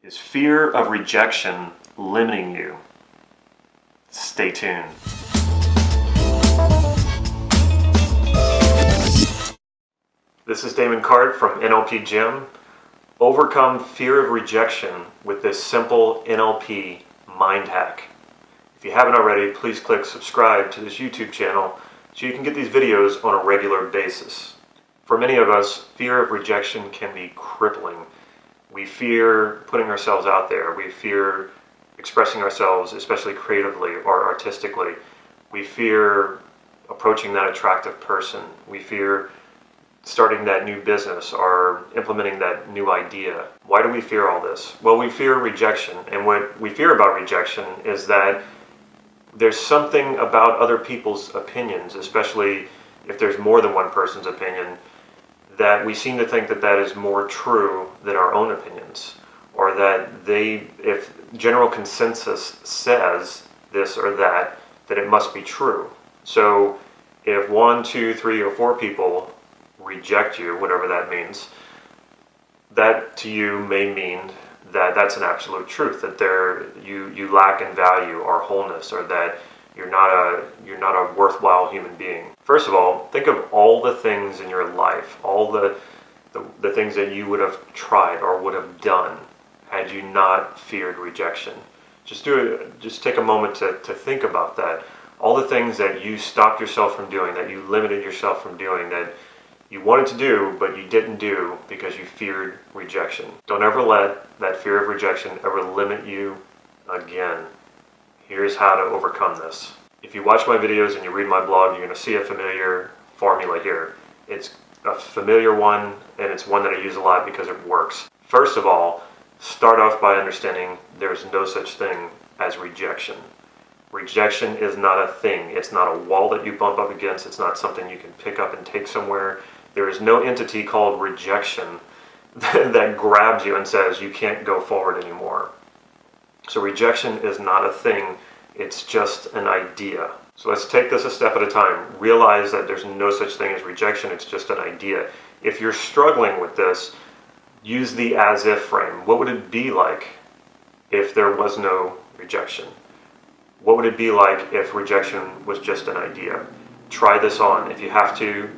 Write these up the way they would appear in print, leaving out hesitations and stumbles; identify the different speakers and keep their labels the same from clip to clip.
Speaker 1: Is fear of rejection limiting you? Stay tuned. This is Damon Cart from NLP Gym. Overcome fear of rejection with this simple NLP mind hack. If you haven't already, please click subscribe to this YouTube channel so you can get these videos on a regular basis. For many of us, fear of rejection can be crippling. We fear putting ourselves out there. We fear expressing ourselves, especially creatively or artistically. We fear approaching that attractive person. We fear starting that new business or implementing that new idea. Why do we fear all this? Well, we fear rejection. And what we fear about rejection is that there's something about other people's opinions, especially if there's more than one person's opinion, that we seem to think that that is more true than our own opinions, or that if general consensus says this or that it must be true. So if 1, 2, 3, or 4 people reject you, whatever that means, that to you may mean that that's an absolute truth, that you lack in value or wholeness, or that you're not a worthwhile human being. First of all, think of all the things in your life, all the things that you would have tried or would have done had you not feared rejection. Just take a moment to think about that. All the things that you stopped yourself from doing, that you limited yourself from doing, that you wanted to do but you didn't do because you feared rejection. Don't ever let that fear of rejection ever limit you again. Here's how to overcome this. If you watch my videos and you read my blog, you're going to see a familiar formula here. It's a familiar one, and it's one that I use a lot because it works. First of all, start off by understanding there's no such thing as rejection. Rejection is not a thing. It's not a wall that you bump up against. It's not something you can pick up and take somewhere. There is no entity called rejection that grabs you and says you can't go forward anymore. So rejection is not a thing, it's just an idea. So let's take this a step at a time. Realize that there's no such thing as rejection, it's just an idea. If you're struggling with this, use the as-if frame. What would it be like if there was no rejection? What would it be like if rejection was just an idea? Try this on. If you have to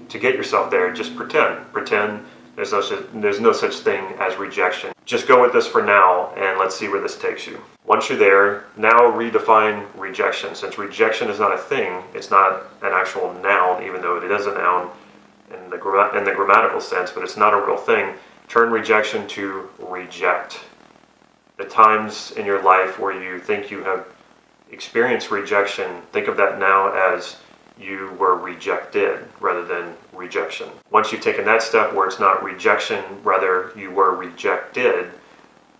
Speaker 1: get yourself there, just pretend there's no such thing as rejection. Just go with this for now, and let's see where this takes you. Once you're there, now redefine rejection. Since rejection is not a thing, it's not an actual noun, even though it is a noun in the grammatical sense, but it's not a real thing. Turn rejection to reject. The times in your life where you think you have experienced rejection, think of that now as you were rejected rather than rejection. Once you've taken that step where it's not rejection, rather you were rejected,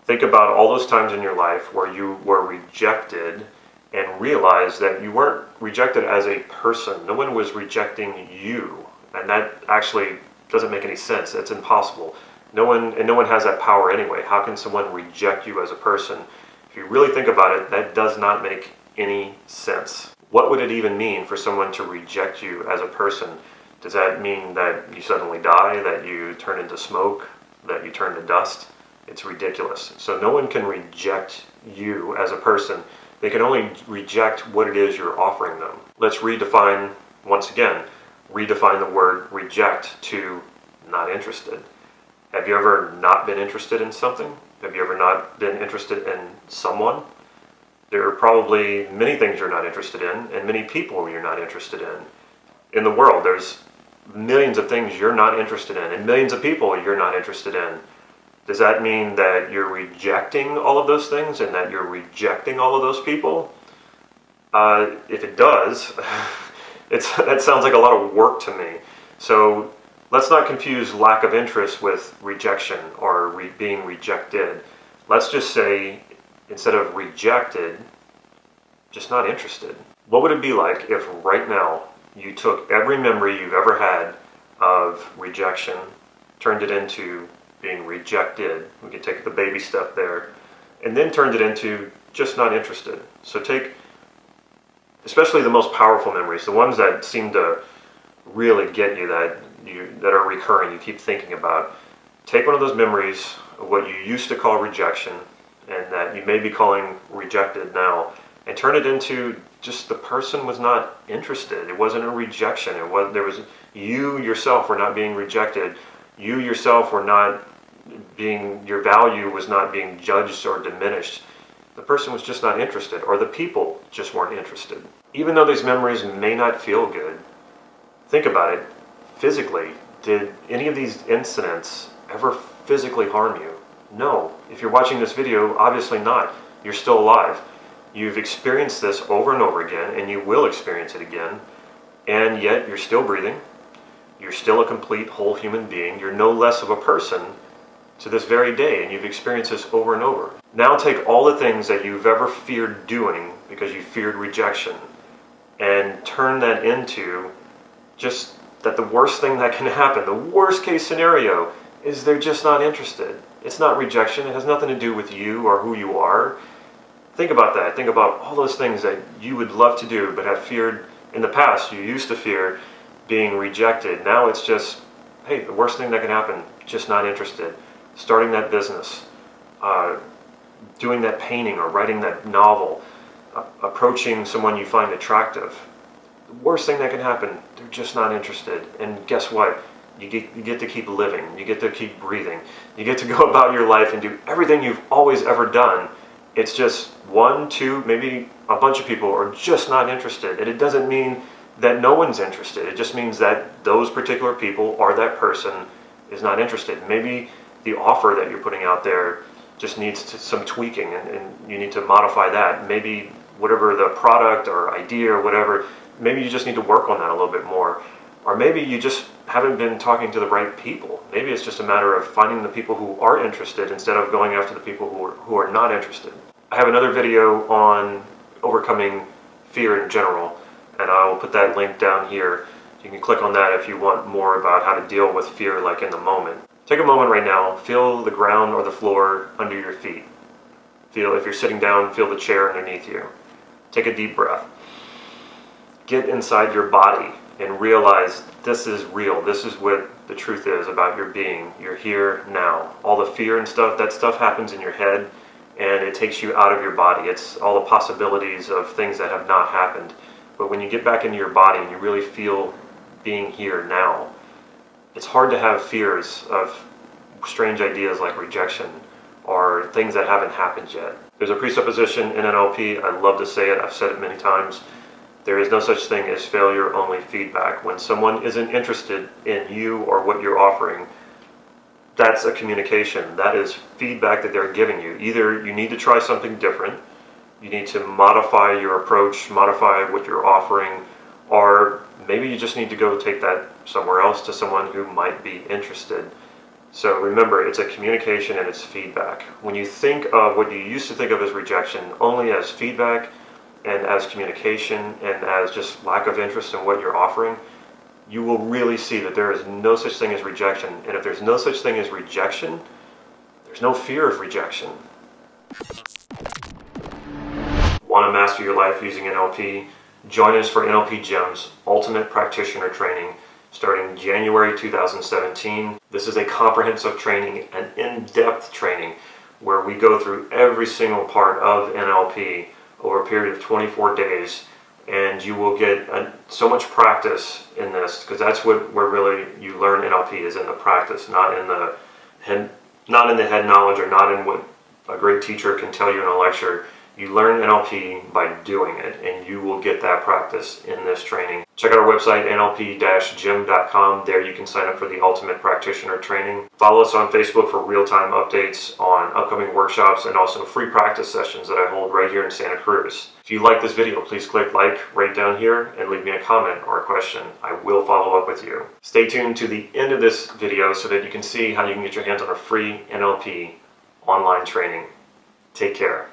Speaker 1: think about all those times in your life where you were rejected and realize that you weren't rejected as a person. No one was rejecting you. And that actually doesn't make any sense. It's impossible. No one has that power anyway. How can someone reject you as a person? If you really think about it, that does not make any sense. What would it even mean for someone to reject you as a person? Does that mean that you suddenly die, that you turn into smoke, that you turn to dust? It's ridiculous. So no one can reject you as a person. They can only reject what it is you're offering them. Let's redefine, once again, redefine the word reject to not interested. Have you ever not been interested in something? Have you ever not been interested in someone? There are probably many things you're not interested in, and many people you're not interested in. In the world, there's millions of things you're not interested in, and millions of people you're not interested in. Does that mean that you're rejecting all of those things, and that you're rejecting all of those people? If it does, that sounds like a lot of work to me. So let's not confuse lack of interest with rejection or being rejected. Let's just say, instead of rejected, just not interested. What would it be like if right now you took every memory you've ever had of rejection, turned it into being rejected? We could take the baby step there, and then turned it into just not interested. So take, especially the most powerful memories, the ones that seem to really get you, that are recurring, you keep thinking about. Take one of those memories of what you used to call rejection, and that you may be calling rejected now, and turn it into just the person was not interested. It wasn't a rejection. You yourself were not being rejected. You yourself were not your value was not being judged or diminished. The person was just not interested, or the people just weren't interested. Even though these memories may not feel good, think about it. Physically, did any of these incidents ever physically harm you? No. If you're watching this video, obviously not. You're still alive. You've experienced this over and over again, and you will experience it again, and yet you're still breathing. You're still a complete whole human being. You're no less of a person to this very day, and you've experienced this over and over. Now take all the things that you've ever feared doing because you feared rejection, and turn that into just that the worst thing that can happen, the worst case scenario, is they're just not interested. It's not rejection. It has nothing to do with you or who you are. Think about that. Think about all those things that you would love to do but have feared in the past. You used to fear being rejected. Now it's just, hey, the worst thing that can happen, just not interested. Starting that business, doing that painting or writing that novel, approaching someone you find attractive. The worst thing that can happen, they're just not interested. And guess what? You get to keep living. You get to keep breathing. You get to go about your life and do everything you've always ever done. It's just one, two, maybe a bunch of people are just not interested. And it doesn't mean that no one's interested. It just means that those particular people or that person is not interested. Maybe the offer that you're putting out there just needs some tweaking, and you need to modify that. Maybe whatever the product or idea or whatever, maybe you just need to work on that a little bit more. Or maybe you just haven't been talking to the right people. Maybe it's just a matter of finding the people who are interested instead of going after the people who are not interested. I have another video on overcoming fear in general, and I will put that link down here. You can click on that if you want more about how to deal with fear like in the moment. Take a moment right now, feel the ground or the floor under your feet. Feel, if you're sitting down, feel the chair underneath you. Take a deep breath. Get inside your body and realize this is real. This is what the truth is about your being. You're here now. All the fear and stuff, that stuff happens in your head, and it takes you out of your body. It's all the possibilities of things that have not happened. But when you get back into your body and you really feel being here now, it's hard to have fears of strange ideas like rejection or things that haven't happened yet. There's a presupposition in NLP. I love to say it. I've said it many times. There is no such thing as failure, only feedback. When someone isn't interested in you or what you're offering, that's a communication. That is feedback that they're giving you. Either you need to try something different, you need to modify your approach, modify what you're offering, or maybe you just need to go take that somewhere else to someone who might be interested. So remember, it's a communication and it's feedback. When you think of what you used to think of as rejection only as feedback and as communication and as just lack of interest in what you're offering, you will really see that there is no such thing as rejection. And if there's no such thing as rejection, there's no fear of rejection. Want to master your life using NLP? Join us for NLP Gems Ultimate Practitioner Training starting January 2017. This is a comprehensive training, an in-depth training, where we go through every single part of NLP over a period of 24 days, and you will get so much practice in this, because that's where really you learn NLP, is in the practice, not in the head knowledge, or not in what a great teacher can tell you in a lecture. You learn NLP by doing it, and you will get that practice in this training. Check out our website, nlp-gym.com. There you can sign up for the Ultimate Practitioner Training. Follow us on Facebook for real-time updates on upcoming workshops and also free practice sessions that I hold right here in Santa Cruz. If you like this video, please click like right down here and leave me a comment or a question. I will follow up with you. Stay tuned to the end of this video so that you can see how you can get your hands on a free NLP online training. Take care.